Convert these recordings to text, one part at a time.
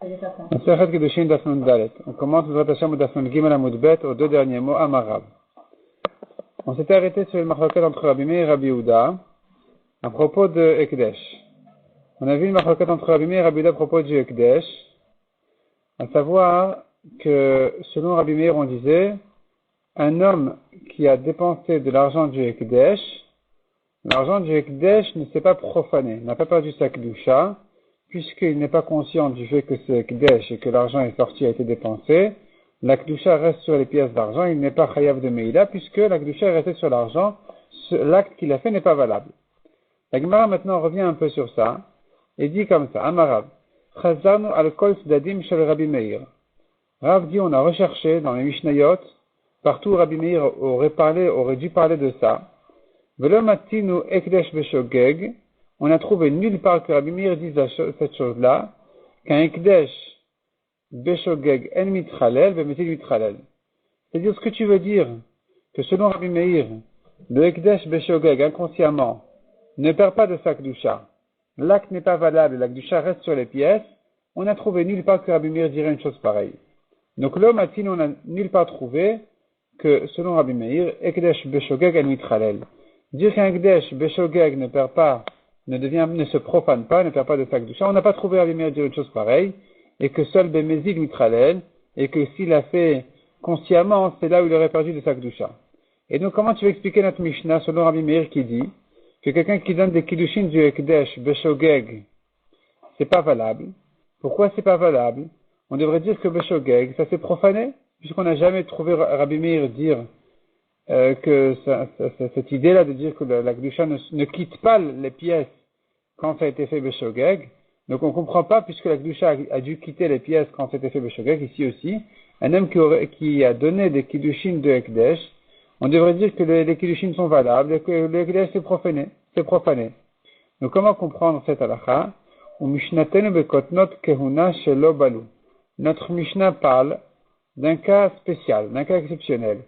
Masechet Kedushin Daf Nun Dalet. On commence le Hashem Daf Nun Gimel Amud Bet aux deux derniers mots Amarav. On s'était arrêté sur une marloquette entre Rabbi Meir et Rabbi Yehuda à propos de Ekdesh. On a vu une marloquette entre Rabbi Meir et Rabbi Yehuda à propos du Ekdesh, à savoir que selon Rabbi Meir on disait un homme qui a dépensé de l'argent du Ekdesh, l'argent du Ekdesh ne s'est pas profané, n'a pas perdu sa Kedusha, puisqu'il n'est pas conscient du fait que c'est Ekdesh et que l'argent est sorti, a été dépensé. La Kedusha reste sur les pièces d'argent, il n'est pas chayav de Meïla, puisque la Kedusha est restée sur l'argent, l'acte qu'il a fait n'est pas valable. La Gemara maintenant revient un peu sur ça, et dit comme ça, Amarav, Chazarnu al-Kol Tzedadim shel Rabbi Meir. Rav dit, on a recherché dans les Mishnayot, partout où Rabbi Meir aurait dû parler de ça. Velo matinu Ekdesh beshogeg, on a trouvé nulle part que Rabbi Meir dise cette chose-là, qu'un Ekdesh beshogeg en mitralel, bemetil mitralel. C'est-à-dire, ce que tu veux dire, que selon Rabbi Meir, le Ekdesh beshogeg, inconsciemment, ne perd pas de sa Kedusha. L'acte n'est pas valable, la Kedusha reste sur les pièces. On a trouvé nulle part que Rabbi Meir dirait une chose pareille. Donc, l'homme a-t-il, on n'a nulle part trouvé que, selon Rabbi Meir, Ekdesh beshogeg en mitralel. Dire qu'un Ekdesh beshogeg ne perd pas, ne se profane pas, ne perd pas de sa Kedusha. On n'a pas trouvé Rabbi Meir dire une chose pareille, et que seul bemezig mitralel, et que s'il a fait consciemment, c'est là où il aurait perdu de sa Kedusha. Et donc, comment tu veux expliquer notre Mishnah selon Rabbi Meir qui dit que quelqu'un qui donne des kiddushin du Ekdesh beshogeg, c'est pas valable. Pourquoi c'est pas valable? On devrait dire que beshogeg, ça s'est profané, puisqu'on n'a jamais trouvé Rabbi Meir dire que cette idée-là de dire que la Kedusha ne quitte pas les pièces quand ça a été fait beshogeg. Donc on ne comprend pas, puisque la Kedusha a dû quitter les pièces quand ça a été fait beshogeg, ici aussi, un homme qui a donné des kiddushin de Ekdesh, on devrait dire que les kiddushin sont valables et que le Ekdesh c'est profané. Donc comment comprendre cette halakha? Notre Mishnah parle d'un cas spécial, d'un cas exceptionnel.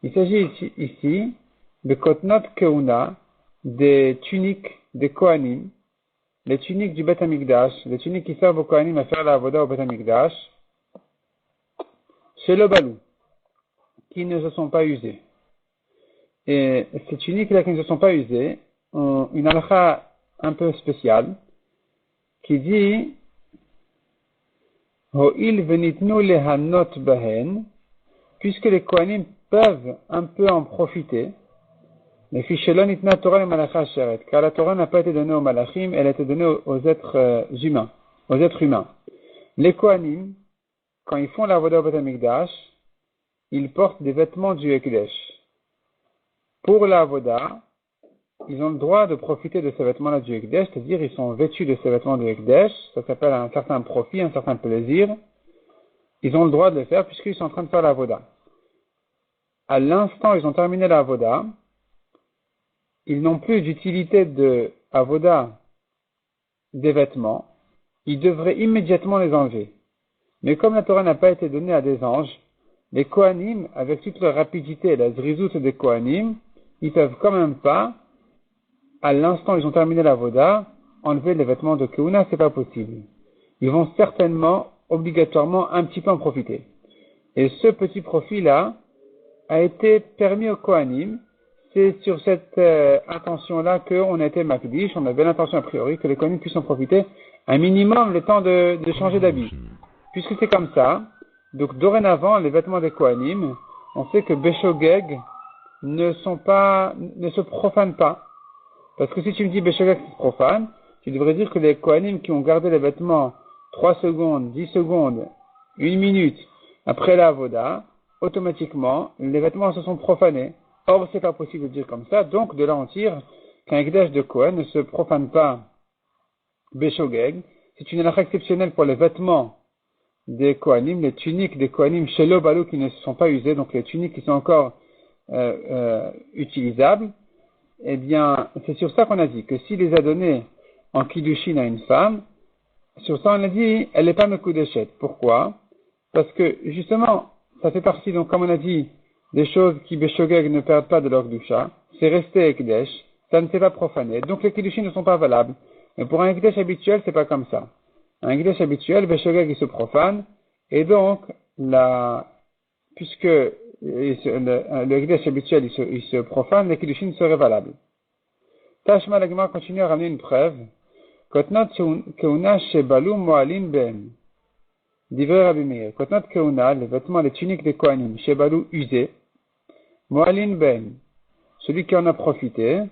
Il s'agit ici de kotnot kehuna, des tuniques des Kohanim, les tuniques du Beth Amikdash, les tuniques qui servent aux Kohanim à faire la avoda au Beth Amikdash, chez le balou, qui ne se sont pas usées. Et ces tuniques-là qui ne se sont pas usées ont une halakha un peu spéciale qui dit Ho'il venitnu lehanot bahen, puisque les Kohanim peuvent un peu en profiter, mais fichelon itna Torah le malacha asheret, car la Torah n'a pas été donnée aux malachim, elle a été donnée aux êtres humains. Les Kohanim, quand ils font la avoda au Beth Amikdash, ils portent des vêtements du Ekdesh. Pour la avoda, ils ont le droit de profiter de ces vêtements-là du Ekdesh, c'est-à-dire ils sont vêtus de ces vêtements du Ekdesh, ça s'appelle un certain profit, un certain plaisir. Ils ont le droit de le faire puisqu'ils sont en train de faire la avoda. À l'instant où ils ont terminé la avoda, ils n'ont plus d'utilité de avoda des vêtements, ils devraient immédiatement les enlever. Mais comme la Torah n'a pas été donnée à des anges, les Kohanim, avec toute leur rapidité, la zrizout des Kohanim, ils peuvent quand même pas, à l'instant où ils ont terminé la voda, enlever les vêtements de Keuna, c'est pas possible. Ils vont certainement, obligatoirement, un petit peu en profiter. Et ce petit profit-là a été permis aux Kohanim. C'est sur cette intention-là qu'on a été makdish, on avait l'intention a priori que les Kohanim puissent en profiter un minimum le temps de changer d'habit. Puisque c'est comme ça, donc dorénavant, les vêtements des Kohanim, on sait que beshogeg ne se profanent pas. Parce que si tu me dis beshogeg c'est profane, tu devrais dire que les Kohanim qui ont gardé les vêtements 3 secondes, 10 secondes, 1 minute après la avoda, automatiquement, les vêtements se sont profanés. Or, c'est pas possible de dire comme ça, donc de là on tire qu'un Ekdesh de Kohen ne se profane pas beshogeg. C'est une halakha exceptionnelle pour les vêtements des Kohanim, les tuniques des Kohanim chez le balou qui ne se sont pas usées, donc les tuniques qui sont encore utilisables. Eh bien, c'est sur ça qu'on a dit que s'il les a donnés en kiddushin à une femme, sur ça on a dit, elle n'est pas mekudeshet. Pourquoi? Parce que, justement, ça fait partie, donc, comme on a dit, des choses qui beshogeg ne perdent pas de leur kedusha. C'est resté ekdesh, ça ne s'est pas profané. Donc les kiddushin ne sont pas valables. Mais pour un ekdesh habituel, c'est pas comme ça. Un Ekdesh habituel, Beshogeg, il se profane, et donc, puisque le Ekdesh habituel, il se profane, les Kiddushin seraient valables. Tashma, la Gemara continue à ramener une preuve. Kotnot keuna shebalu mo'alin ben. Divrei Rabbi Meir. Kotnot keuna, les vêtements, les tuniques des Kohanim, shebalu usés. Mo'alin ben. Celui qui en a profité,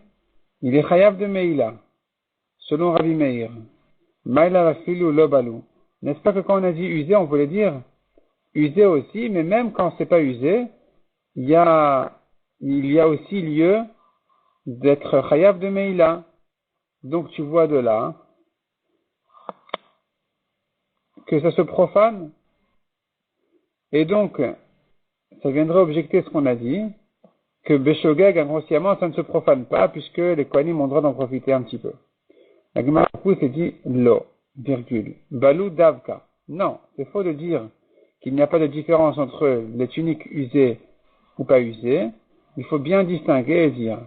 il est chayav de Meila. Selon Rabbi Meir. Maila rafilu lo balu. N'est-ce pas que quand on a dit usé, on voulait dire usé aussi, mais même quand c'est pas usé, il y a aussi lieu d'être chayav de Meila. Donc tu vois de là que ça se profane. Et donc, ça viendrait objecter ce qu'on a dit, que Beshogeg, inconsciemment, ça ne se profane pas, puisque les Kohanim ont le droit d'en profiter un petit peu. La Gemara s'est dit lo, virgule, balou davka. Non, c'est faux de dire qu'il n'y a pas de différence entre les tuniques usées ou pas usées. Il faut bien distinguer et dire,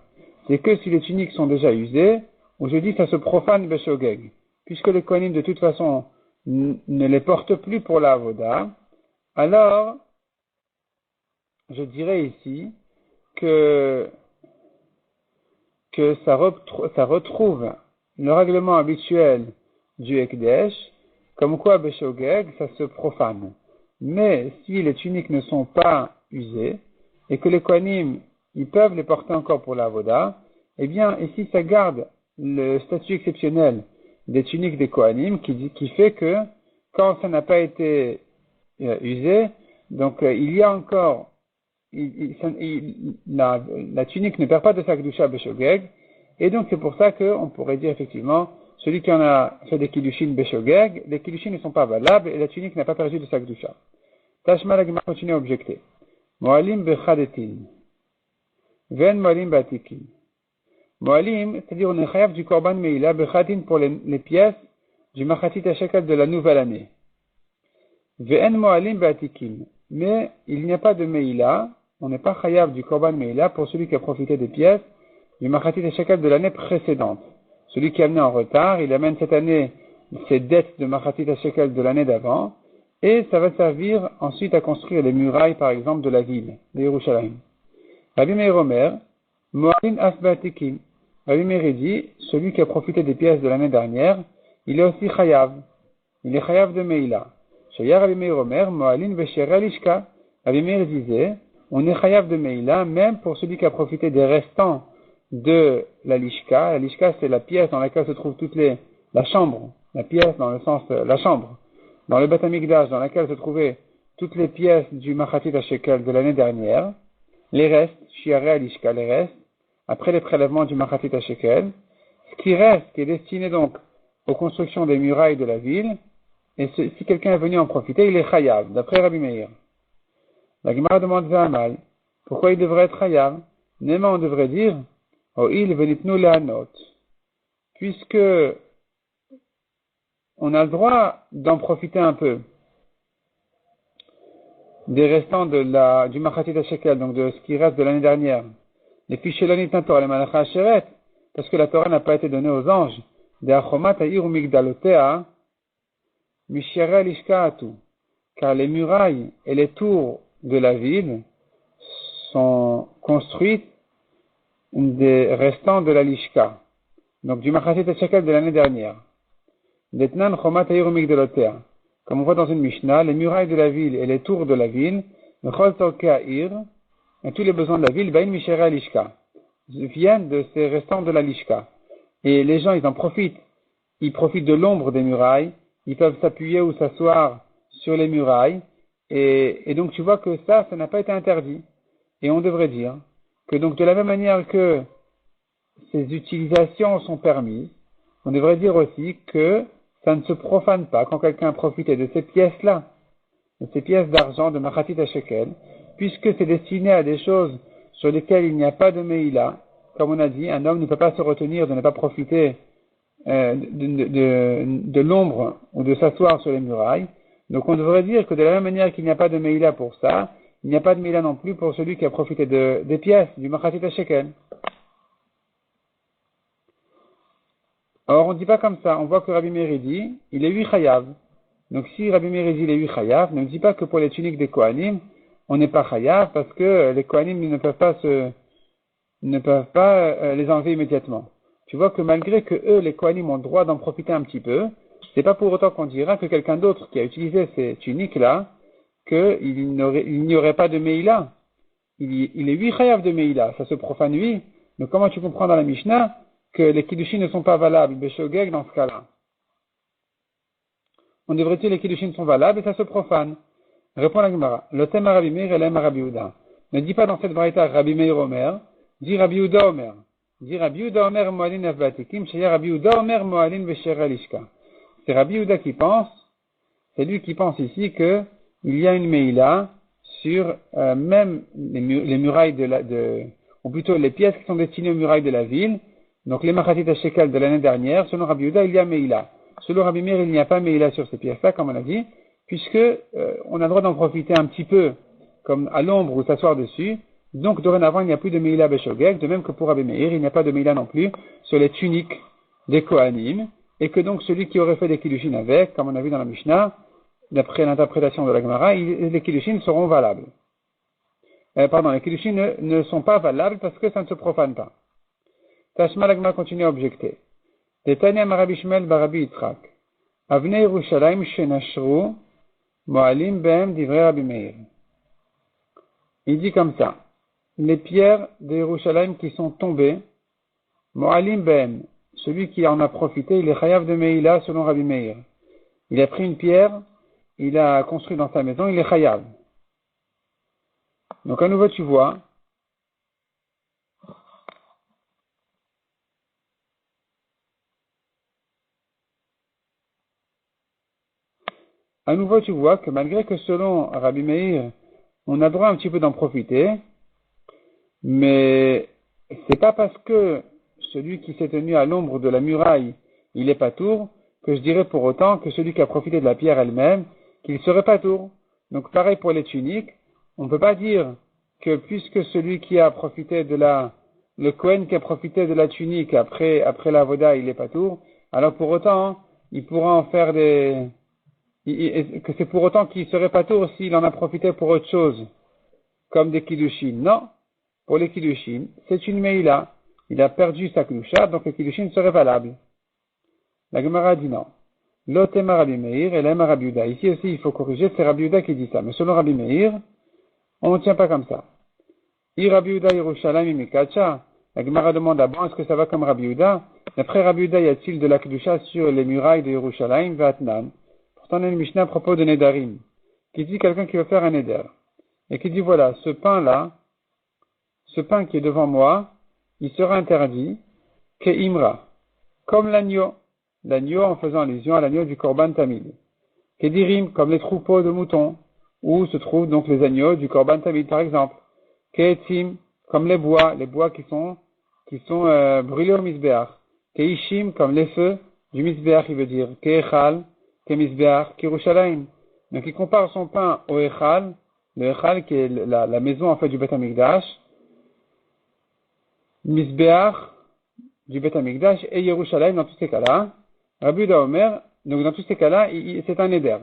c'est que si les tuniques sont déjà usées, où je dis ça se profane Beshogeg, puisque les Kohanim de toute façon ne les portent plus pour la avoda, alors je dirais ici que ça retrouve le règlement habituel du Ekdesh, comme quoi Beshogeg, ça se profane. Mais si les tuniques ne sont pas usées, et que les Kohanim, ils peuvent les porter encore pour la avoda, eh bien, ici, ça garde le statut exceptionnel des tuniques des Kohanim, qui fait que, quand ça n'a pas été usé, donc il y a encore, la tunique ne perd pas de sa kedusha Beshogeg, et donc c'est pour ça qu'on pourrait dire effectivement, celui qui en a fait des kiddushin Beshogeg, les kiddushin ne sont pas valables, et la tunique n'a pas perdu de sa kedusha. Tashma la Gemara continue à objecter. Moalim bechadetin. Ven moalim batikin. Moalim, c'est-à-dire on est chayav du korban meila bechadetin pour les pièces du machatit shekel de la nouvelle année. Ven moalim batikin. Mais il n'y a pas de meila, on n'est pas chayav du korban meila pour celui qui a profité des pièces du machatit shekel de l'année précédente. Celui qui a amené en retard, il amène cette année ses dettes de machatit shekel de l'année d'avant, et ça va servir ensuite à construire les murailles, par exemple, de la ville, de Yerushalayim. Rabbi Meir Omer, Moalin Asbatikim. Rabbi Meir dit, celui qui a profité des pièces de l'année dernière, il est aussi chayav. Il est chayav de Meila. Shaya Rabbi Meir Omer, Moalin Veshera Lishka. Rabbi Meir disait, on est chayav de Meila, même pour celui qui a profité des restants de la Lishka. La Lishka, c'est la pièce dans laquelle se trouve la chambre. La pièce dans le sens, la chambre. Dans le Beth Amikdash, dans laquelle se trouvaient toutes les pièces du Machatit HaShekel de l'année dernière, les restes, Shiarei Alishka, les restes, après les prélèvements du Machatit HaShekel, ce qui reste, qui est destiné donc aux constructions des murailles de la ville, et si quelqu'un est venu en profiter, il est chayav, d'après Rabbi Meir. La Gemara demande à Amal, pourquoi il devrait être chayav? Néma, on devrait dire, oh il venitnu lehanot, puisque on a le droit d'en profiter un peu des restants du Machatit HaShekel, donc de ce qui reste de l'année dernière. Les fichiers l'anitin Torah, les Malacha Asheret, parce que la Torah n'a pas été donnée aux anges. De Achomat Ha'ir Migdalotea, Mishera Lishkaatu, car les murailles et les tours de la ville sont construites des restants de la Lishka, donc du Machatit HaShekel de l'année dernière. Detnan Chomat Ha'ir Migdalotea. Comme on voit dans une Mishnah, les murailles de la ville et les tours de la ville, le Chol Tzorkei Ha'ir, et tous les besoins de la ville, Bain Mishera Lishka, viennent de ces restants de la Lishka. Et les gens, ils en profitent. Ils profitent de l'ombre des murailles, ils peuvent s'appuyer ou s'asseoir sur les murailles, et donc tu vois que ça n'a pas été interdit. Et on devrait dire que donc de la même manière que ces utilisations sont permises, on devrait dire aussi que ça ne se profane pas quand quelqu'un a profité de ces pièces-là, de ces pièces d'argent de Machatit HaShekel, puisque c'est destiné à des choses sur lesquelles il n'y a pas de Meila. Comme on a dit, un homme ne peut pas se retenir de ne pas profiter de l'ombre ou de s'asseoir sur les murailles. Donc on devrait dire que de la même manière qu'il n'y a pas de Meila pour ça, il n'y a pas de Meila non plus pour celui qui a profité des pièces du Machatit HaShekel. Or, on ne dit pas comme ça. On voit que Rabbi Meir dit, il est 8 chayav. Donc, si Rabbi Meir dit il est 8 chayav, ne dit pas que pour les tuniques des Kohanim, on n'est pas chayav parce que les Kohanim ne peuvent pas les enlever immédiatement. Tu vois que malgré que eux, les Kohanim, ont le droit d'en profiter un petit peu, c'est pas pour autant qu'on dira que quelqu'un d'autre qui a utilisé ces tuniques-là, qu'il n'y aurait pas de Meïla. Il est 8 chayav de Meïla, ça se profane 8. Donc comment tu comprends dans la Mishnah que les Kiddushin ne sont pas valables, Beshogeg, dans ce cas-là? On devrait dire les Kiddushin sont valables et ça se profane. Répond la Gemara. Le thème Rabbi Meir et l'aime Rabbi Yehuda. Ne dis pas dans cette braïta Rabbi Meir Omer, dis Rabbi Yehuda Omer. Dis Rabbi Yehuda Omer Moalin Avbatikim, Shaya Rabbi Yehuda Omer Moalin Vesher Lishka. C'est Rabbi Yehuda qui pense, c'est lui qui pense ici que il y a une Meïla sur même les murailles ou plutôt les pièces qui sont destinées aux murailles de la ville. Donc les Machatit Shekel de l'année dernière, selon Rabbi Yehuda, il y a Meïla. Selon Rabbi Meir, il n'y a pas Meïla sur ces pièces-là, comme on a dit, puisque on a le droit d'en profiter un petit peu, comme à l'ombre ou s'asseoir dessus. Donc dorénavant, il n'y a plus de Meïla Beshogeg, de même que pour Rabbi Meir, il n'y a pas de Meïla non plus sur les tuniques des Kohanim, et que donc celui qui aurait fait des Kiddushin avec, comme on a vu dans la Mishnah, d'après l'interprétation de la Gemara, les Kiddushin seront valables. Les Kiddushin ne sont pas valables parce que ça ne se profane pas. Tashma la Gemara continue à objecter. Detania Marabi Shmuel Barabi Yitzhak. Avnei Yerushalayim Shenashru Moalim Behem Divrei Rabbi Meir. Il dit comme ça. Les pierres de Yerushalayim qui sont tombées, Moalim Behem, celui qui en a profité, il est chayav de Meïla selon Rabbi Meir. Il a pris une pierre, il a construit dans sa maison, il est chayav. Donc à nouveau tu vois, que malgré que selon Rabbi Meir, on a droit un petit peu d'en profiter, mais c'est pas parce que celui qui s'est tenu à l'ombre de la muraille, il est patour, que je dirais pour autant que celui qui a profité de la pierre elle-même, qu'il serait patour. Donc pareil pour les tuniques, on ne peut pas dire que puisque celui qui a profité le Kohen qui a profité de la tunique après la voda, il est patour, alors pour autant, il pourra en faire que c'est pour autant qu'il serait patour s'il en a profité pour autre chose, comme des kiddushin. Non. Pour les kiddushin, c'est une meïla. Il a perdu sa klusha, donc le kiddushin serait valable. La Gemara dit non. L'otema Rabbi Meir et l'ema Rabbi Yehuda. Ici aussi, il faut corriger, c'est Rabbi Yehuda qui dit ça. Mais selon Rabbi Meir, on ne tient pas comme ça. I Rabbi Yehuda Yerushalayim Mikacha. La Gemara demande à bon, est-ce que ça va comme Rabbi Yehuda? D'après Rabbi Yehuda, y a-t-il de la klusha sur les murailles de Yerushalayim Vatnan? Pourtant, on a une Mishnah à propos de Nedarim, qui dit quelqu'un qui veut faire un Neder. Et qui dit voilà, ce pain qui est devant moi, il sera interdit, que imra, comme l'agneau en faisant allusion à l'agneau du Korban Tamid, que dirim, comme les troupeaux de moutons, où se trouvent donc les agneaux du Korban Tamid par exemple, que etzim, comme les bois qui sont brûlés au misbeach, que ishim, comme les feux du misbeach, il veut dire, que echal, que misbeach, que Yerushalayim. Donc il compare son pain au echal, le echal qui est la maison en fait du Beth Amikdash, Misbeach du Beth Amikdash et Yerushalayim dans tous ces cas-là. Rabbi Yehuda Omer, donc dans tous ces cas-là, c'est un éder.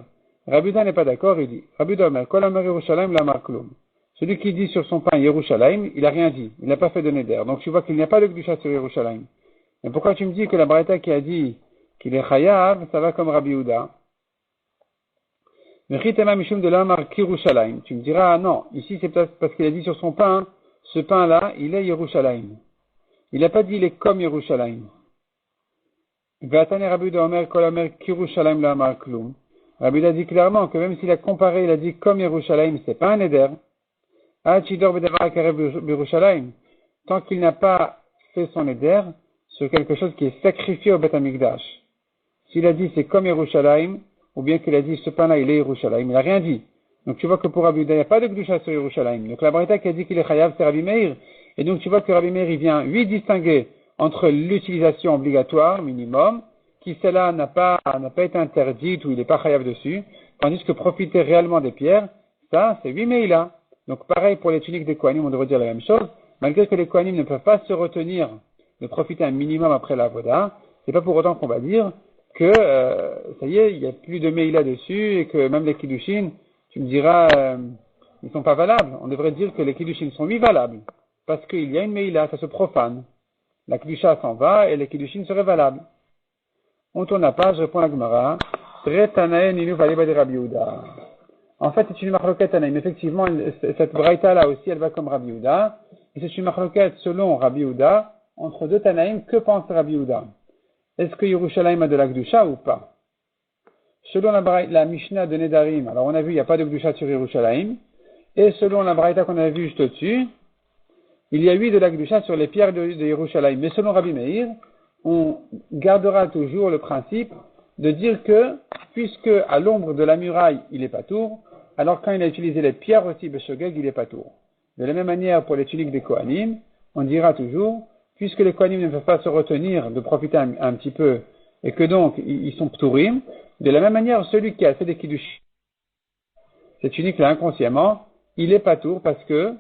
Rabbi Yehuda n'est pas d'accord, il dit, Rabbi Yehuda Omer, Kol Amar Yerushalayim la Marklum. Celui qui dit sur son pain Yerushalayim, il n'a rien dit, il n'a pas fait de néder. Donc tu vois qu'il n'y a pas de Kedusha sur Yerushalayim. Mais pourquoi tu me dis que la Braïta qui a dit qu'il est chayav, ça va comme Rabbi Yehuda? Mechitema Mishum de l'Amar Kirushalayim. Tu me diras, non, ici c'est peut-être parce qu'il a dit sur son pain, ce pain-là, il est Yerushalayim. Il n'a pas dit il est comme Yerushalayim. Vatane Rabbi Yehuda Omer Kol Amar Kirushalayim la Amar Klum. Rabbi Yehuda dit clairement que même s'il a comparé, il a dit comme Yerushalayim, c'est pas un éder. Chidor Bedavar Karev Yerushalayim. Tant qu'il n'a pas fait son éder sur quelque chose qui est sacrifié au Beth Amikdash. S'il a dit c'est comme Yerushalayim, ou bien qu'il a dit ce pain-là il est Yerushalayim, il n'a rien dit. Donc tu vois que pour Rabbi Yehuda, il n'y a pas de Kedusha sur Yerushalayim. Donc la Braïta qui a dit qu'il est chayav, c'est Rabbi Meir. Et donc tu vois que Rabbi Meir, il vient distinguer entre l'utilisation obligatoire, minimum, qui celle-là n'a pas été interdite ou il n'est pas chayav dessus, tandis que profiter réellement des pierres, ça c'est 8 Meïla. Donc pareil pour les tuniques des Kohanim, on devrait dire la même chose. Malgré que les Kohanim ne peuvent pas se retenir de profiter un minimum après la Voda, c'est pas pour autant qu'on va dire que, ça y est, il n'y a plus de Meïla dessus et que même les Kiddushin, tu me diras, ils sont pas valables. On devrait dire que les Kiddushin sont oui valables. Parce qu'il y a une Meïla, ça se profane. La Kedusha s'en va et les Kiddushin seraient valables. On tourne la page, répond la Gemara. En fait, c'est une marloquette Tanaïm. Effectivement, cette braïta là aussi, elle va comme Rabbi Yehuda. Et c'est une marloquette selon Rabbi Yehuda, entre deux Tanaïm. Que pense Rabbi Yehuda? Est-ce que Yerushalayim a de la Kedusha ou pas? Selon la Mishnah de Nedarim, alors on a vu, il n'y a pas de Kedusha sur Yerushalayim. Et selon la braïta qu'on a vue juste au-dessus, il y a eu de la Kedusha sur les pierres de Yerushalayim. Mais selon Rabbi Meir, on gardera toujours le principe de dire que, puisque à l'ombre de la muraille, il est pas tour, alors quand il a utilisé les pierres aussi, Beshogeg, il est pas tour. De la même manière, pour les tuniques des Kohanim, on dira toujours, puisque les Kohanim ne peuvent pas se retenir de profiter un petit peu, et que donc, ils sont ptourim, de la même manière, celui qui a fait des Kiddush, cette tunique-là inconsciemment, il est pas tour parce que,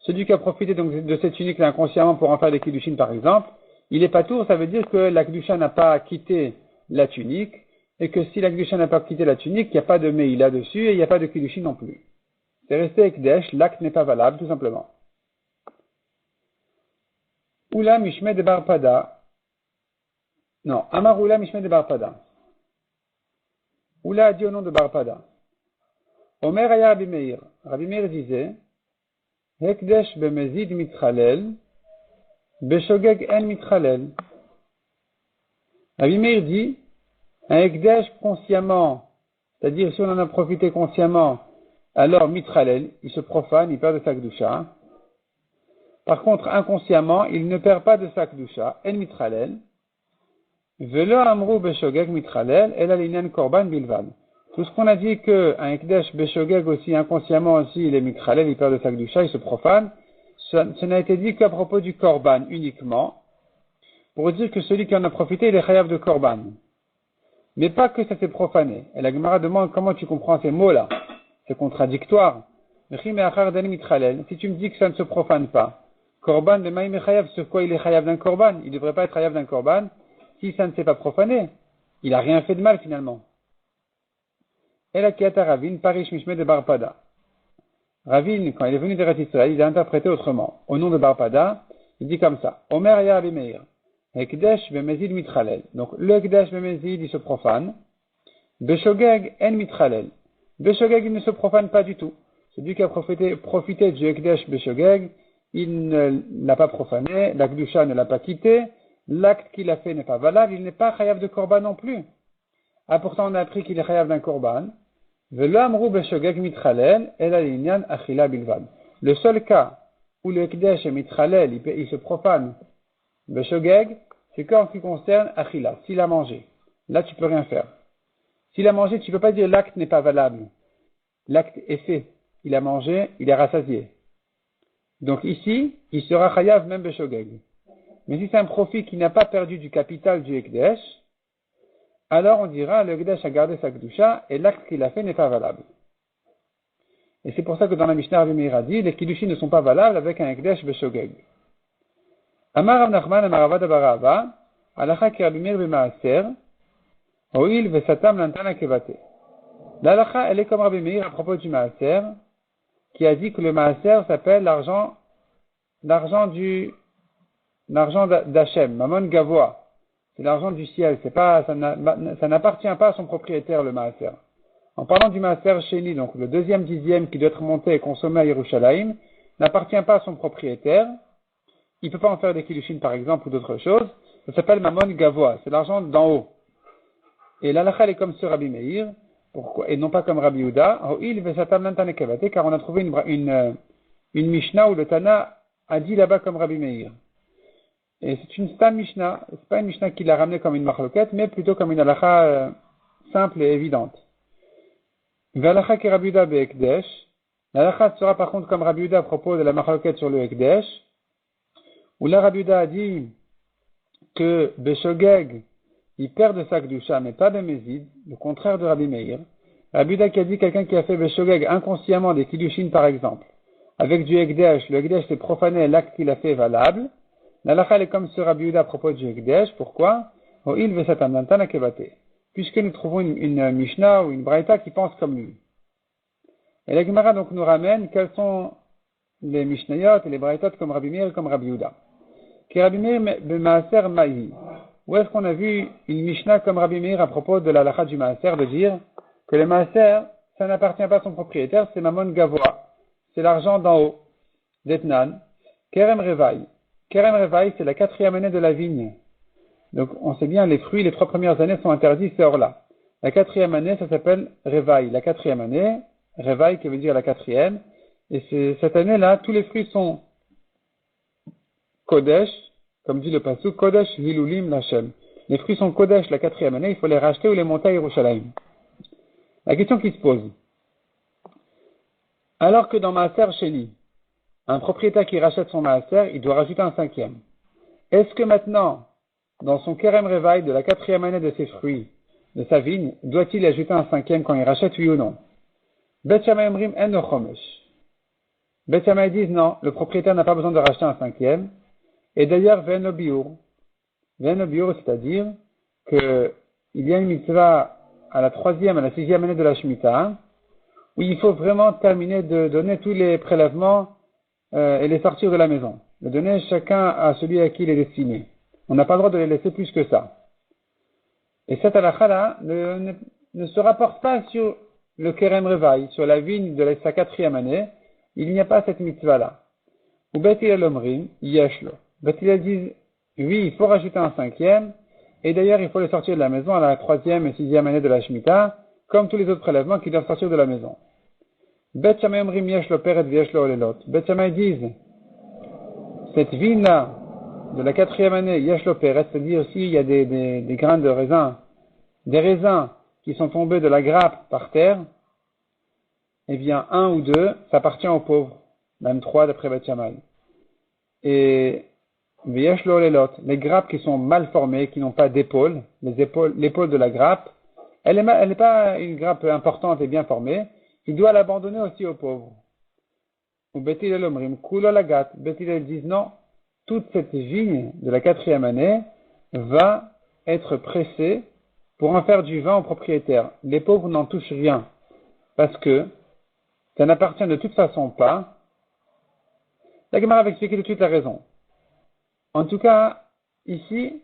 celui qui a profité donc de cette tunique là inconsciemment pour en faire des kiddushin par exemple, il est pas tour, ça veut dire que la kedusha n'a pas quitté la tunique, et que si la kedusha n'a pas quitté la tunique, il n'y a pas de meïla dessus, et il n'y a pas de kiddushin non plus. C'est resté ekdesh, l'acte n'est pas valable, tout simplement. Oula mishme de barpada. Non, Amar Oula mishme de barpada. Oula a dit au nom de barpada. Omer aya Rabbi Meir. Rabbi Meir disait, Hekdesh bemezid mitchalel, beshogeg en mitchalel. Rabbi Meir dit, un Hekdesh consciemment, c'est-à-dire si on en a profité consciemment, alors mitchalel, il se profane, il perd de sa kedusha. Par contre, inconsciemment, il ne perd pas de sa kedusha, en mitchalel. Velo amrou beshogeg mitchalel, el alinyan korban bilvad. Tout ce qu'on a dit qu'un Ekdesh Beshogeg aussi, inconsciemment aussi, il est Mikhalel, il perd de sa Kedusha, il se profane, ça n'a été dit qu'à propos du Korban uniquement, pour dire que celui qui en a profité, il est Chayav de Korban. Mais pas que ça s'est profané. Et la Gemara demande comment tu comprends ces mots-là. C'est contradictoire. Si tu me dis que ça ne se profane pas, Korban, le Maïm est Chayav, sur quoi il est Chayav d'un Korban? Il ne devrait pas être Chayav d'un Korban si ça ne s'est pas profané. Il n'a rien fait de mal finalement. Et la Kiata Ravine, Parish Mishme de Barpada. Ravine, quand il est venu d'Eretz Israël, il a interprété autrement. Au nom de Barpada, il dit comme ça. Omer ya Rabbi Meir. Hekdesh bemezid mitchalel. Donc, le Hekdesh bemezid, il se profane. Beshogeg en mitchalel. Beshogeg, il ne se profane pas du tout. Celui qui a profité du Hekdesh Beshogeg, il ne l'a pas profané, la Kedusha ne l'a pas quitté, l'acte qu'il a fait n'est pas valable, il n'est pas chayav de Korban non plus. Ah, pourtant on a appris qu'il est chayav d'un Korban. Le seul cas où le Hekdesh est mitchalel, il se profane, Beshogeg, c'est quand qui concerne Achila, s'il a mangé. Là, tu peux rien faire. S'il a mangé, tu peux pas dire l'acte n'est pas valable. L'acte est fait. Il a mangé, il est rassasié. Donc ici, il sera chayav même Beshogeg. Mais si c'est un profit qui n'a pas perdu du capital du Hekdesh, alors on dira le Hekdesh a gardé sa Kedusha et l'acte qu'il a fait n'est pas valable. Et c'est pour ça que dans la Mishnah Rabbi Meir a dit, les Kiddushim ne sont pas valables avec un Hekdesh Beshogeg. Amar Rav Nachman Amar Avad Barava, Alacha ki Rabbi Meir b'Maaser, Oil vesatam lantana kevate. L'Alacha, elle est comme Rabbi Meir à propos du Maaser, qui a dit que le Maaser s'appelle l'argent d'Hachem, Mamon Gavoa. C'est l'argent du ciel, ça n'appartient pas à son propriétaire, le Maaser. En parlant du Maaser Sheni, donc le deuxième dixième qui doit être monté et consommé à Yerushalayim, n'appartient pas à son propriétaire. Il ne peut pas en faire des kiddushin par exemple ou d'autres choses. Ça s'appelle Mamon Gavoa, c'est l'argent d'en haut. Et l'Alacha est comme ce Rabbi Meir, pourquoi, et non pas comme Rabbi Yehuda, car on a trouvé une Mishnah où le Tana a dit là-bas comme Rabbi Meir. Et c'est une Stam Mishnah, c'est pas une Mishnah qui l'a ramené comme une marloquette, mais plutôt comme une Alacha simple et évidente. L'Alacha qui est Rabbi Yehuda be'Ekdesh, l'Alacha sera par contre comme Rabbi Yehuda à propos de la marloquette sur le Ekdesh, où là Rabbi Yehuda a dit que Beshogeg, il perd de sa Kedusha, mais pas de Mézid, le contraire de Rabbi Meir. Rabbi Yehuda qui a dit quelqu'un qui a fait Beshogeg inconsciemment des Kiddushin par exemple, avec du Ekdesh. Le Ekdesh c'est profané, l'acte qu'il a fait est valable. L'halakha est comme ce Rabbi Yehuda à propos du Ekdesh. Pourquoi? Puisque nous trouvons une Mishnah ou une Braïta qui pense comme lui. Et la Gemara donc nous ramène quels sont les Mishnayot et les Braïtot comme Rabbi Meir et comme Rabbi Yehuda. Qui Rabbi Meir b'maaser mahi. Où est-ce qu'on a vu une Mishnah comme Rabbi Meir à propos de la halakha du maaser de dire que le maaser, ça n'appartient pas à son propriétaire, c'est Mamon Gavoa. C'est l'argent d'en haut. D'Etnan. Kerem Revaï. Kerem Revaï, c'est la 4e année de la vigne. Donc, on sait bien, les fruits, les 3 premières années sont interdits, c'est hors là. La 4e année, ça s'appelle Revaï. La 4e année, Revaï qui veut dire la 4e. Et cette année-là, tous les fruits sont Kodesh, comme dit le pasuk, Kodesh Hilulim Lachem. Les fruits sont Kodesh la 4e année, il faut les racheter ou les monter à Yerushalayim. La question qui se pose. Alors que dans Maaser Sheni, un propriétaire qui rachète son Maaser, il doit rajouter un 5e. Est-ce que maintenant, dans son Kerem Revaï de la 4e année de ses fruits, de sa vigne, doit-il ajouter un 5e quand il rachète, oui ou non? Bet Shammai Omrim en chomesh. Bet Shammai disent non, le propriétaire n'a pas besoin de racheter un 5e. Et d'ailleurs, Ve'en biur, c'est-à-dire que il y a une mitzvah à la 3e, à la 6e année de la Shemitah, où il faut vraiment terminer de donner tous les prélèvements et les sortir de la maison. De donner chacun à celui à qui il est destiné. On n'a pas le droit de les laisser plus que ça. Et cette halakha-là ne se rapporte pas sur le Kerem Revaï, sur la vigne de sa 4e année. Il n'y a pas cette mitzvah-là. Ou Bet Hillel Omrim, Yeshlo. Bet Hillel dit, oui, il faut rajouter un 5e, et d'ailleurs, il faut le sortir de la maison à la 3e et 6e année de la Shemitah, comme tous les autres prélèvements qui doivent sortir de la maison. Bet Shammai Omrim Yeshlo Peret V'Yeshlo Olelot. Bet Shammai disent, cette vigne-là, de la 4e année, Yeshlo Peret, c'est-à-dire aussi, il y a des grains de raisin, des raisins qui sont tombés de la grappe par terre, eh bien, 1 ou 2, ça appartient aux pauvres, même 3 d'après Bet Shammai. Et V'Yeshlo Olelot, les grappes qui sont mal formées, qui n'ont pas d'épaule, l'épaule de la grappe, elle n'est pas une grappe importante et bien formée, tu dois l'abandonner aussi aux pauvres. Ou Bet Hillel Omrim, Kulo Lagat, Bet Hillel disent non, toute cette vigne de la 4e année va être pressée pour en faire du vin au propriétaire. Les pauvres n'en touchent rien, parce que ça n'appartient de toute façon pas. La Gemara va expliquer tout de suite la raison. En tout cas, ici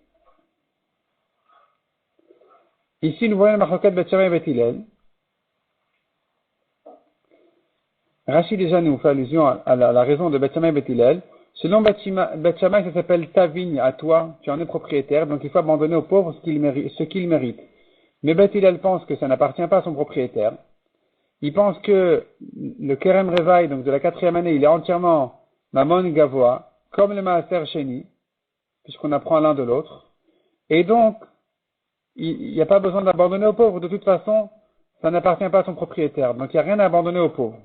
nous voyons le marloquet de Bet Shammai et Bet Hillel. Rashi déjà nous fait allusion à la raison de Bet Shammai et Bet Hillel. Selon Bet Shammai, ça s'appelle ta vigne à toi, tu en es propriétaire, donc il faut abandonner aux pauvres ce qu'ils méritent. Mais Bet Hillel pense que ça n'appartient pas à son propriétaire. Il pense que le Kerem Revaï, donc de la 4e année, il est entièrement Mamon Gavoa, comme le Maaser Sheni, puisqu'on apprend l'un de l'autre. Et donc, il n'y a pas besoin d'abandonner aux pauvres. De toute façon, ça n'appartient pas à son propriétaire. Donc, il n'y a rien à abandonner aux pauvres.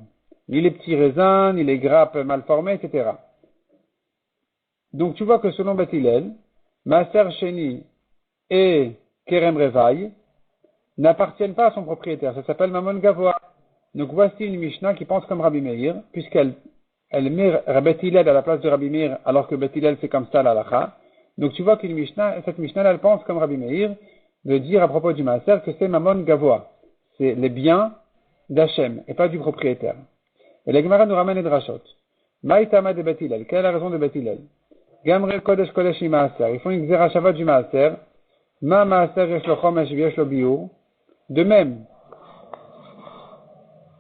Ni les petits raisins, ni les grappes mal formées, etc. Donc, tu vois que selon Bet Hillel, Maaser Sheni et Kerem Revaï n'appartiennent pas à son propriétaire. Ça s'appelle Mamon Gavoa. Donc, voici une Mishnah qui pense comme Rabbi Meir, puisqu'elle met Bet Hillel à la place de Rabbi Meir, alors que Bet Hillel c'est comme ça la halakha. Donc, tu vois cette Mishnah, elle pense comme Rabbi Meir, de dire à propos du Maaser que c'est Mamon Gavoa. C'est les biens d'Hachem, et pas du propriétaire. Et la Gemara nous ramène les drachot. Maïtama de Bet Hillel. Quelle est la raison de Bet Hillel? Gamre Kodesh Kodesh i Maaser. Ils font une Xera Shabbat du Maaser. Ma Maaser yesh lo chomesh v'yesh lo biur. De même,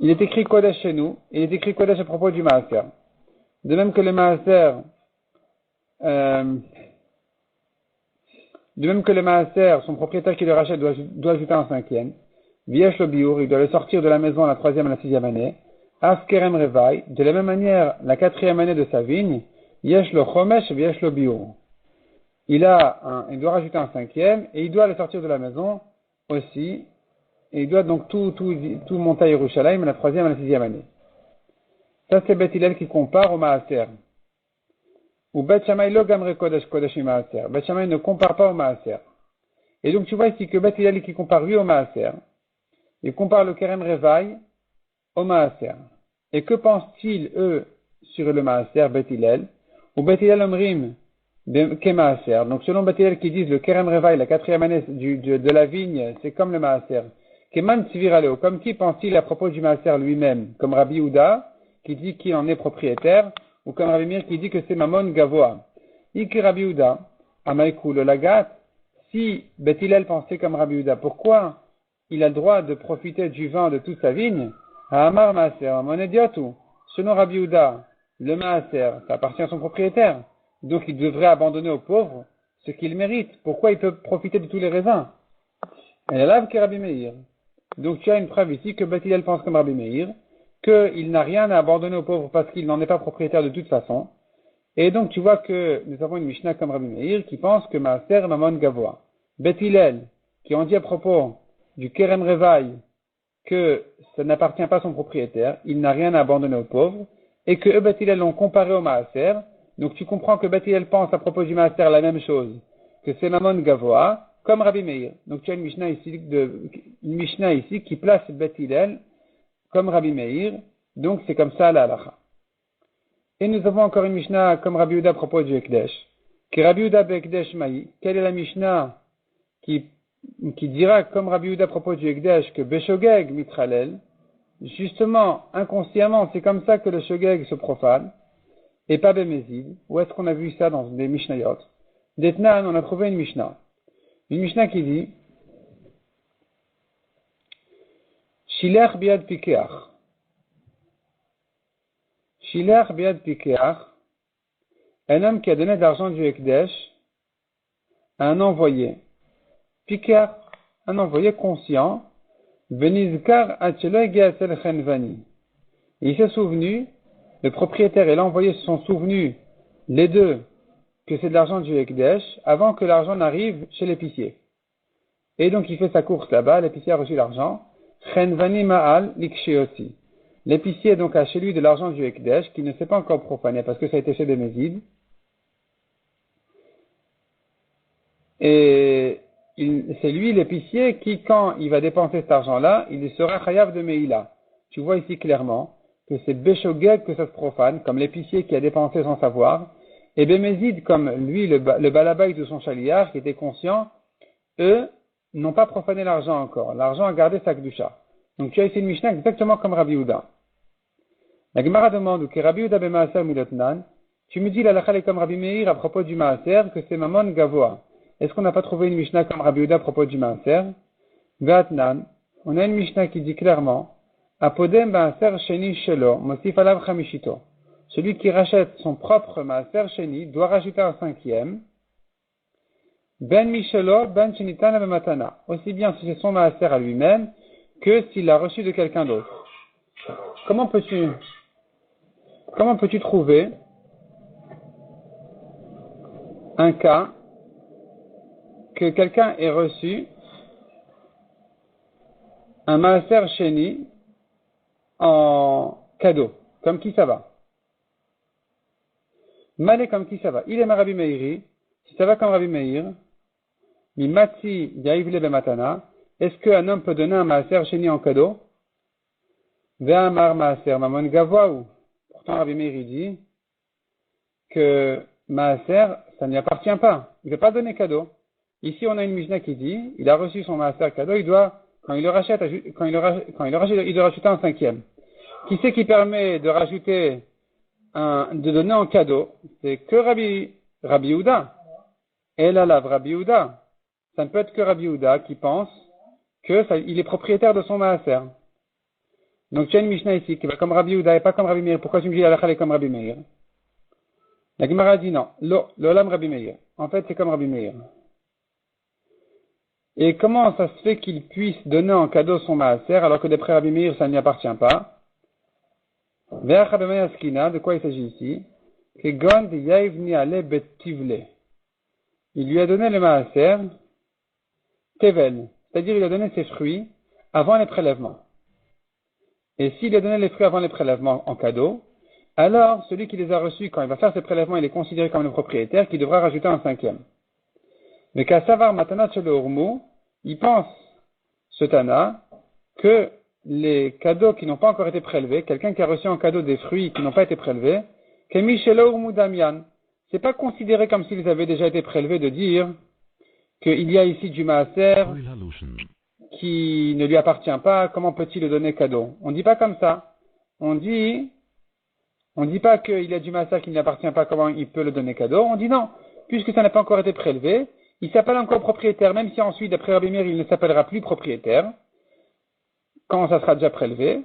il est écrit Kodesh chez nous, et il est écrit Kodesh à propos du Maaser. De même que le Maaser, son propriétaire qui le rachète doit ajouter un 5e. V'yesh lo biur, il doit le sortir de la maison à la 3e et la 6e année. As Kerem Revaï, de la même manière, la 4e année de sa vigne, Yesh lo chomesh v'yesh lo biur. Il doit rajouter un 5e, et il doit le sortir de la maison aussi, et il doit donc tout monter à Yerushalayim à la 3e et la 6e année. Ça c'est Bet Hillel qui compare au Maaser. Ou Bet Shammai lo gamre kodesh kodesh i Maaser. Bet Shammai ne compare pas au Maaser. Et donc tu vois ici que Bet Hillel qui compare lui au Maaser, il compare le Kerem Revaï au Maaser. Et que pensent-ils, eux, sur le maaser Bet Hillel, ou Bet Hillel omrim ke maaser. Donc selon Bet Hillel qui disent le kerem revaï, la quatrième année de la vigne, c'est comme le maaser. Keman tzviraleo, comme qui pense-t-il à propos du maaser lui-même, comme Rabbi Yehuda qui dit qu'il en est propriétaire, ou comme Rabbi Meir qui dit que c'est mamon gavoa. Ik Rabbi Yehuda, amaïkou le lagat, si Bet Hillel pensait comme Rabbi Yehuda, pourquoi il a le droit de profiter du vin de toute sa vigne? Amar maaser, mon idiotou. Selon Rabbi Yehuda, le maaser, ça appartient à son propriétaire. Donc il devrait abandonner aux pauvres ce qu'il mérite. Pourquoi il peut profiter de tous les raisins? Et là, que Rabbi Meir. Donc tu as une preuve ici que Bet Hillel pense comme Rabbi Meir, qu'il n'a rien à abandonner aux pauvres parce qu'il n'en est pas propriétaire de toute façon. Et donc tu vois que nous avons une Mishnah comme Rabbi Meir qui pense que maaser mamon gavoa. Bet Hillel, qui en dit à propos du kerem revaï, que ça n'appartient pas à son propriétaire, il n'a rien à abandonner aux pauvres, et que Bet Hillel l'ont comparé au maaser. Donc tu comprends que Bet Hillel pense à propos du maaser la même chose, que c'est mamon gavoa, comme Rabbi Meir. Donc tu as une Mishnah ici qui place Bet Hillel comme Rabbi Meir, donc c'est comme ça la halacha. Et nous avons encore une Mishnah comme Rabbi Yehuda à propos du Ekdesh, que Rabbi Yehuda be'Ekdesh maï. Quelle est la Mishnah qui dira comme Rabbi Yehuda à propos du Ekdesh que Beshogeg mitralel, justement, inconsciemment, c'est comme ça que le Shogeg se profane, et pas Bemezid. Où est-ce qu'on a vu ça dans des Mishnayot? D'Etnan, on a trouvé une Mishnah. Une Mishnah qui dit Shilach biad pikeach. Shilach biad pikeach, un homme qui a donné de l'argent du Ekdesh à un envoyé. Pikeach, un envoyé conscient, Benizkar achelo geasel chenvani. Il s'est souvenu, le propriétaire et l'envoyé se sont souvenus, les deux, que c'est de l'argent du Ekdesh, avant que l'argent n'arrive chez l'épicier. Et donc il fait sa course là-bas, l'épicier a reçu l'argent, Chenvani ma'al liksheoti. L'épicier donc a chez lui de l'argent du Ekdesh, qui ne s'est pas encore profané, parce que ça a été chez des Mésides. Et c'est lui, l'épicier, qui, quand il va dépenser cet argent-là, il sera chayav de Meïla. Tu vois ici clairement que c'est Beshogeg que ça se profane, comme l'épicier qui a dépensé sans savoir, et Bémézid, comme lui, le balabay de son chaliard, qui était conscient, eux n'ont pas profané l'argent encore. L'argent a gardé sa kedusha. Donc tu as ici une Mishnah exactement comme Rabbi Yehuda. La Gemara demande que Rabbi Yehuda b'maaser milotnan, tu me dis la halakha est comme Rabbi Meir à propos du maaser, que c'est mamon gavoa. Est-ce qu'on n'a pas trouvé une Mishnah comme Rabbi Yehuda à propos du maaser? Vatnan, on a une Mishnah qui dit clairement Apodem maaser sheni shelo, mosif alav chamishito. Celui qui rachète son propre maaser sheni doit rajouter un cinquième. Ben mishelo, ben shenitana bematana. Aussi bien si c'est son maaser à lui-même que s'il l'a reçu de quelqu'un d'autre. Comment peux-tu trouver un cas que quelqu'un ait reçu un maaser sheni en cadeau? Comme qui ça va? Malé comme qui ça va? Il est ma Rabbi Meiri. Si ça va comme Rabbi Meir, mi matzi yaivle bematana. Est-ce qu'un homme peut donner un maaser sheni en cadeau? Ve'amar maaser mamon gavoaou. Pourtant Rabbi Meir dit que maaser, ça ne lui appartient pas. Il ne veut pas donner cadeau. Ici, on a une Mishnah qui dit, il a reçu son maaser cadeau, il doit, quand il le rachète, il doit rajouter un cinquième. Qui c'est qui permet de rajouter de donner en cadeau? C'est que Rabbi Yehuda. Et là, Rabbi Yehuda. Ça ne peut être que Rabbi Yehuda qui pense il est propriétaire de son maaser. Donc, tu as une Mishnah ici qui va comme Rabbi Yehuda et pas comme Rabbi Meir. Pourquoi tu me dis la halakha est comme Rabbi Meir? La Gemara dit non. L'olam Rabbi Meir. En fait, c'est comme Rabbi Meir. Et comment ça se fait qu'il puisse donner en cadeau son maaser alors que d'après Rabbi Meir, ça ne lui appartient pas? De quoi il s'agit ici? Il lui a donné le maaser tevel, c'est-à-dire il a donné ses fruits avant les prélèvements. Et s'il a donné les fruits avant les prélèvements en cadeau, alors celui qui les a reçus, quand il va faire ses prélèvements, il est considéré comme le propriétaire qui devra rajouter un cinquième. Mais qu'à savoir Matana Tchelo, il pense, ce Tana, que les cadeaux qui n'ont pas encore été prélevés, quelqu'un qui a reçu en cadeau des fruits qui n'ont pas été prélevés, Kemi shelo umudamian. C'est pas considéré comme s'ils avaient déjà été prélevés de dire qu'il y a ici du maaser qui ne lui appartient pas, comment peut-il le donner cadeau? On dit pas comme ça. On dit pas qu'il y a du maaser qui ne lui appartient pas, comment il peut le donner cadeau. On dit non, puisque ça n'a pas encore été prélevé, il s'appelle encore propriétaire, même si ensuite, d'après Rabbi Meir, il ne s'appellera plus propriétaire, quand ça sera déjà prélevé.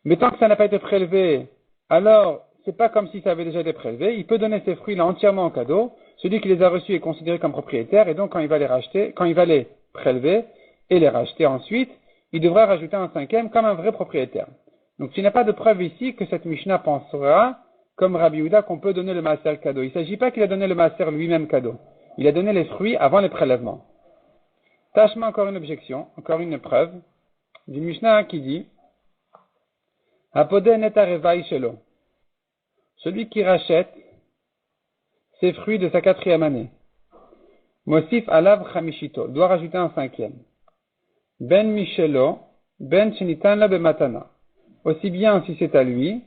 Mais tant que ça n'a pas été prélevé, alors, c'est pas comme si ça avait déjà été prélevé, il peut donner ses fruits là entièrement en cadeau. Celui qui les a reçus est considéré comme propriétaire, et donc quand il va les racheter, quand il va les prélever et les racheter ensuite, il devra rajouter un cinquième comme un vrai propriétaire. Donc tu n'as pas de preuve ici que cette Mishnah pensera, comme Rabbi Yehuda, qu'on peut donner le maaser cadeau. Il ne s'agit pas qu'il a donné le maaser lui-même cadeau. Il a donné les fruits avant les prélèvements. Tâche-moi encore une objection, encore une preuve, d'une Mishnah qui dit Apode netarevai shelo. Celui qui rachète ses fruits de sa 4e année. Mosif alav chamishito, doit rajouter un 5e. Ben michelo, ben shenitan la bematana. Aussi bien si c'est à lui,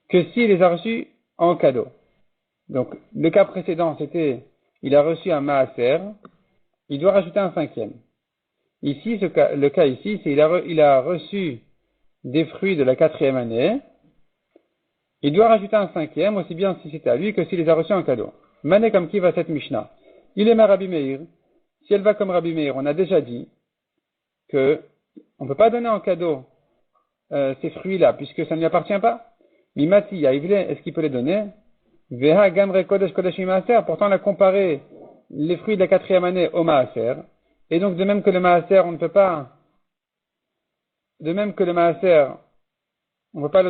que s'il les a reçus en cadeau. Donc, le cas précédent, c'était, il a reçu un maaser, il doit rajouter un 5e. Ici, le cas ici, c'est il a reçu des fruits de la 4e année, il doit rajouter un 5e, aussi bien si c'est à lui que s'il les a reçus en cadeau. Mané comme qui va cette Mishnah? Il est ma Rabbi Meir. Si elle va comme Rabbi Meir, on a déjà dit que on ne peut pas donner en cadeau ces fruits-là, puisque ça ne lui appartient pas. Mimati yaivle, est-ce qu'il peut les donner? Veha gamre kodesh kodesh maaser. Pourtant, on a comparé les fruits de la 4e année au maaser. Et donc, de même que le maaser, on ne peut pas le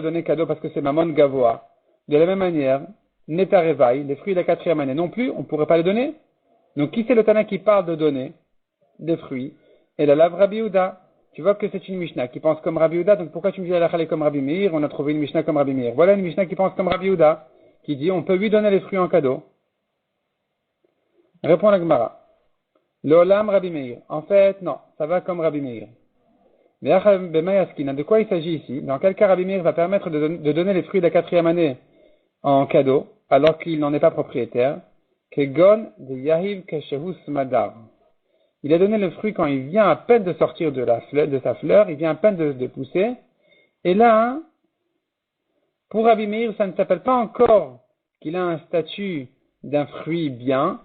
donner cadeau parce que c'est mamon gavoa. De la même manière, netarevai, les fruits de la 4e année non plus, on ne pourrait pas les donner. Donc, qui c'est le Tana qui parle de donner des fruits? Et la lave Rabbi Yehuda. Tu vois que c'est une Mishnah qui pense comme Rabbi Yehuda, donc pourquoi tu me dis la est comme Rabbi Meir? On a trouvé une Mishnah comme Rabbi Meir. Voilà une Mishnah qui pense comme Rabbi Yehuda, qui dit on peut lui donner les fruits en cadeau. Répond la Gemara. L'olam Rabbi Meir. En fait, non, ça va comme Rabbi Meir. Mais de quoi il s'agit ici? Dans quel cas Rabbi Meir va permettre de donner les fruits de la 4e année en cadeau, alors qu'il n'en est pas propriétaire? Kegon de Yahiv Keshehus Madar. Il a donné le fruit quand il vient à peine de sortir de sa fleur, il vient à peine de pousser. Et là, pour Rabbi Meir, ça ne s'appelle pas encore qu'il a un statut d'un fruit bien,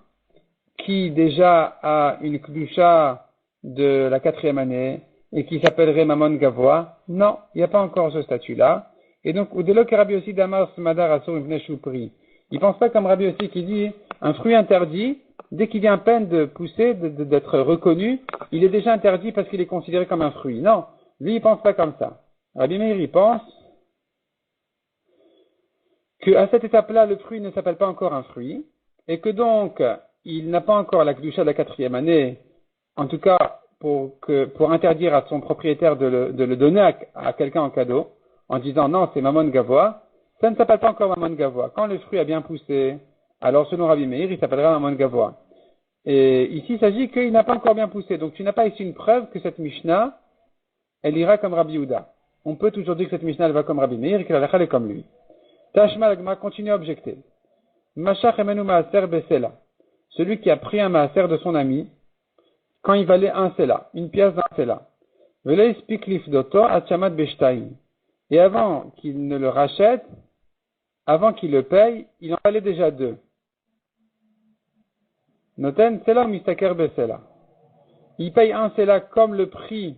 qui déjà a une kdusha de la 4e année, et qui s'appellerait Mamon Gavoa. Non, il n'y a pas encore ce statut-là. Et donc, Udelo Rabbi aussi Damar Smadar Asur Ibn Shupri. Il pense pas comme Rabbi aussi qui dit, un fruit interdit, dès qu'il vient à peine de pousser, d'être reconnu, il est déjà interdit parce qu'il est considéré comme un fruit. Non, lui il pense pas comme ça. Rabbi Meir il pense qu'à cette étape-là, le fruit ne s'appelle pas encore un fruit, et que donc, il n'a pas encore la kedusha de la 4e année, en tout cas, pour interdire à son propriétaire de le donner à quelqu'un en cadeau, en disant non, c'est Mamon Gavoa, ça ne s'appelle pas encore Mamon Gavoa. Quand le fruit a bien poussé, alors selon Rabbi Meir, il s'appellera Mamon Gavoa. Et ici, il s'agit qu'il n'a pas encore bien poussé. Donc tu n'as pas ici une preuve que cette Mishnah, elle ira comme Rabbi Yehuda. On peut toujours dire que cette Mishnah, elle va comme Rabbi Meir et que la est comme lui. Tashma l'agma continue à objecter. Mashach emenu maaser besela. Celui qui a pris un maaser de son ami, quand il valait un sela, une pièce d'un sela. Velei spik lifdoto atchamat beshtaim. Et avant qu'il ne le rachète, avant qu'il le paye, il en valait déjà 2. Noten sela mistaker besela. Il paye un sela comme le prix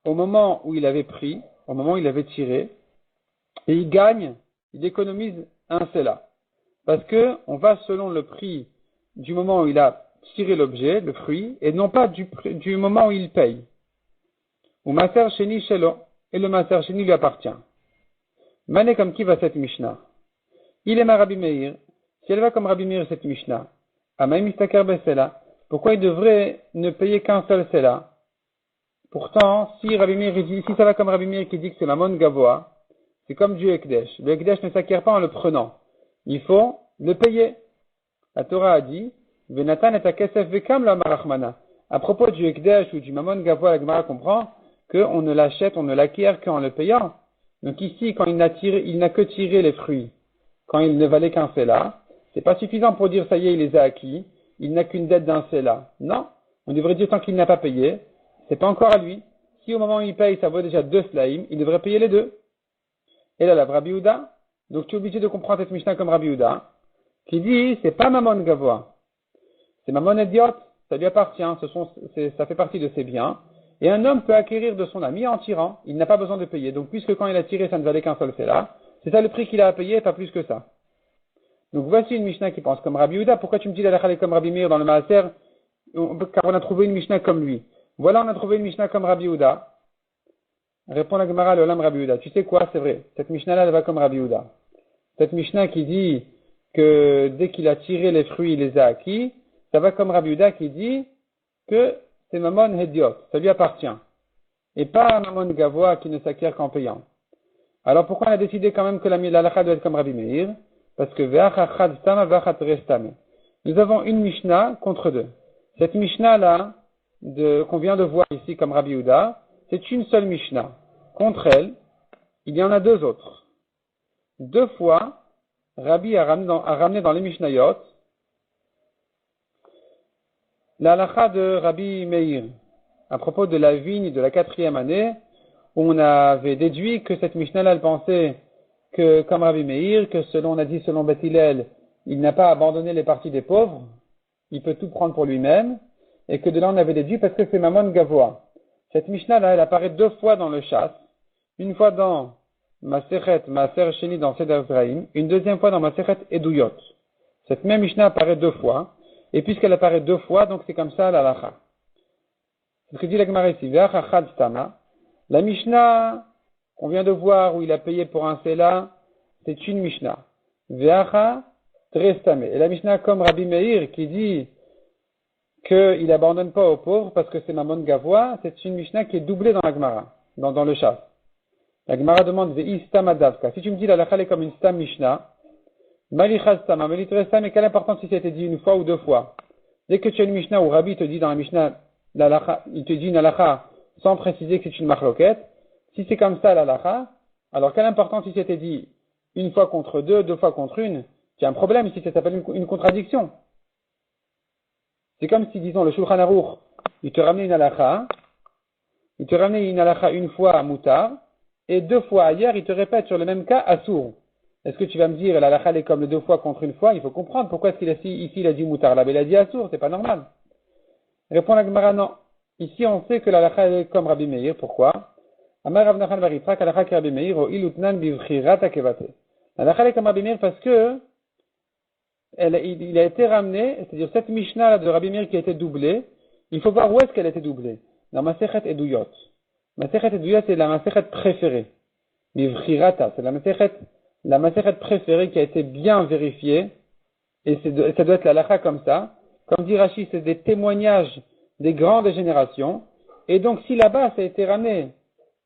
au moment où il avait pris, au moment où il avait tiré, et il économise un sela. Parce que on va selon le prix du moment où il a tiré l'objet, le fruit, et non pas du moment où il paye. Ou maser sheni shelo, et le maser sheni lui appartient. Mané comme qui va cette Mishnah? Il est ma Rabbi Meir. Si elle va comme Rabbi Meir cette Mishnah, Amaï mistaker besela, pourquoi il devrait ne payer qu'un seul sela? Pourtant, si ça va comme Rabbi Meir qui dit que c'est Mamon Gavoa, c'est comme du Ekdesh. Le Ekdesh ne s'acquiert pas en le prenant. Il faut le payer. La Torah a dit, Venatan et akesef vekam la marachmana. À propos du Ekdesh ou du Mamon Gavoa, la Gemara comprend qu'on ne l'acquiert qu'en le payant. Donc ici, quand il n'a que tiré les fruits, quand il ne valait qu'un Sela, c'est pas suffisant pour dire ça y est, il les a acquis, il n'a qu'une dette d'un Sela. Non, on devrait dire tant qu'il n'a pas payé, c'est pas encore à lui. Si au moment où il paye, ça vaut déjà 2 Slaim, il devrait payer les 2. Et là, la Rabbi Yehuda, donc tu es obligé de comprendre cette Mishnah comme Rabbi Yehuda, qui dit, c'est pas Mammon Gavoa, c'est Mammon Idiot, ça lui appartient, ça fait partie de ses biens, et un homme peut acquérir de son ami en tirant, il n'a pas besoin de payer. Donc puisque quand il a tiré, ça ne valait qu'un seul Sela, c'est ça le prix qu'il a à payer, pas plus que ça. Donc voici une Mishnah qui pense comme Rabbi Yehuda. Pourquoi tu me dis la halakha comme Rabbi Meir dans le Maaser? Car on a trouvé une Mishnah comme lui. Voilà, on a trouvé une Mishnah comme Rabbi Yehuda. Répond la Gemara, le Olam Rabbi Yehuda. Tu sais quoi, c'est vrai. Cette Mishnah-là, elle va comme Rabbi Yehuda. Cette Mishnah qui dit que dès qu'il a tiré les fruits, il les a acquis, ça va comme Rabbi Yehuda qui dit que c'est Mammon Hediot, ça lui appartient. Et pas Mammon Gavoa qui ne s'acquiert qu'en payant. Alors pourquoi on a décidé quand même que la halakha doit être comme Rabbi Meir? Parce que ve'achachad stama ve'achat restame. Nous avons une Mishnah contre deux. Cette Mishnah-là, qu'on vient de voir ici comme Rabbi Yehuda, c'est une seule Mishnah. Contre elle, il y en a deux autres. Deux fois, Rabbi a ramené dans les Mishnayot la halakha de Rabbi Meir à propos de la vigne de la 4e année, où on avait déduit que cette Mishnah-là, elle pensait que, comme Rabbi Meir, que on a dit selon Beth Hillel, il n'a pas abandonné les parties des pauvres, il peut tout prendre pour lui-même, et que de là on avait déduit parce que c'est Mammon Gavoa. Cette Mishnah-là, elle apparaît deux fois dans le Shas, une fois dans Masechet Maaser Sheni dans Seder Zraim, une deuxième fois dans Masechet Eduyot. Cette même Mishnah apparaît deux fois, et puisqu'elle apparaît deux fois, donc c'est comme ça la halakha. C'est ce que dit la Gemara ici, Ve'achachad stama. La Mishnah qu'on vient de voir où il a payé pour un Sela, c'est une Mishnah. Ve'acha trestame. Et la Mishnah comme Rabbi Meir qui dit qu'il abandonne pas aux pauvres parce que c'est Mammon Gavoa, c'est une Mishnah qui est doublée dans la Gemara, dans le Shas. La Gemara demande Ve'i stam adavka. Si tu me dis la halakha est comme une stam Mishnah, Malichad stama, Melitrestam, et quelle importance si c'était dit une fois ou deux fois? Dès que tu as une Mishnah où Rabbi te dit dans la Mishnah, il te dit une halakha sans préciser que c'est une machloket, si c'est comme ça l'halakha, alors quelle importance si c'était dit une fois contre deux, deux fois contre une? Tu as un problème ici, ça s'appelle une contradiction. C'est comme si, disons, le Shulchan Aruch, il te ramenait une halakha une fois à Moutar, et deux fois ailleurs, il te répète sur le même cas à Sour. Est-ce que tu vas me dire, la halakha est comme le deux fois contre une fois? Il faut comprendre pourquoi est-ce qu'il a ici il a dit Moutar, là-bas il a dit à Sour, c'est pas normal. Répond la Gemara, non. Ici on sait que la halakha est comme Rabbi Meir, pourquoi? Amar Rav Nachman bar Yitzchak halakha ki Rabbi Meir o ilutnan bivchirat hakevate. La halakha est comme Rabbi Meir parce que il a été ramené, c'est-à-dire cette Mishnah là de Rabbi Meir qui a été doublée, il faut voir où est-ce qu'elle a été doublée. Dans Masechet Eduyot. Masechet Eduyot c'est la Masechet préférée. Bivchirata, c'est la Masechet préférée qui a été bien vérifiée, et ça doit être la halakha comme ça. Comme dit Rashi, c'est des témoignages des grandes générations, et donc si là-bas ça a été ramené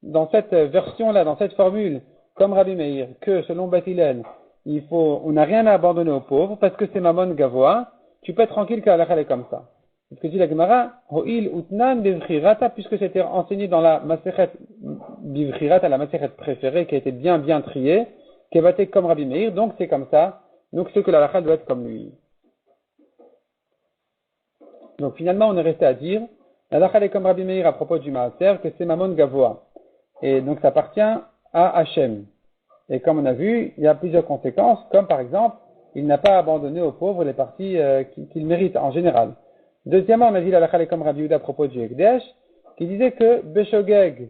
dans cette version-là, dans cette formule, comme Rabbi Meir, que selon Beth Hillel, on n'a rien à abandonner aux pauvres, parce que c'est Mammon Gavoa, tu peux être tranquille que la halakha est comme ça. C'est ce que dit la Gemara, Ho'il utnan bivchirata, puisque c'était enseigné dans la Masechet bivchirata, la Masechet préférée, qui a été bien triée, qui est batée comme Rabbi Meir, donc c'est comme ça, donc c'est que la halakha doit être comme lui. Donc finalement, on est resté à dire, la halakha est comme Rabbi Meir à propos du Maaser, que c'est Mammon Gavoa. Et donc ça appartient à Hachem. Et comme on a vu, il y a plusieurs conséquences, comme par exemple, il n'a pas abandonné aux pauvres les parties qu'il mérite en général. Deuxièmement, on a dit la halakha est comme Rabbi Yehuda à propos du Hekdesh, qui disait que Beshogeg,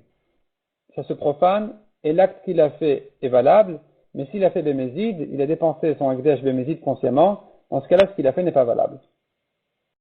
ça se profane, et l'acte qu'il a fait est valable, mais s'il a fait Bémézid, il a dépensé son Hekdesh Bémézid consciemment, dans ce cas-là, ce qu'il a fait n'est pas valable.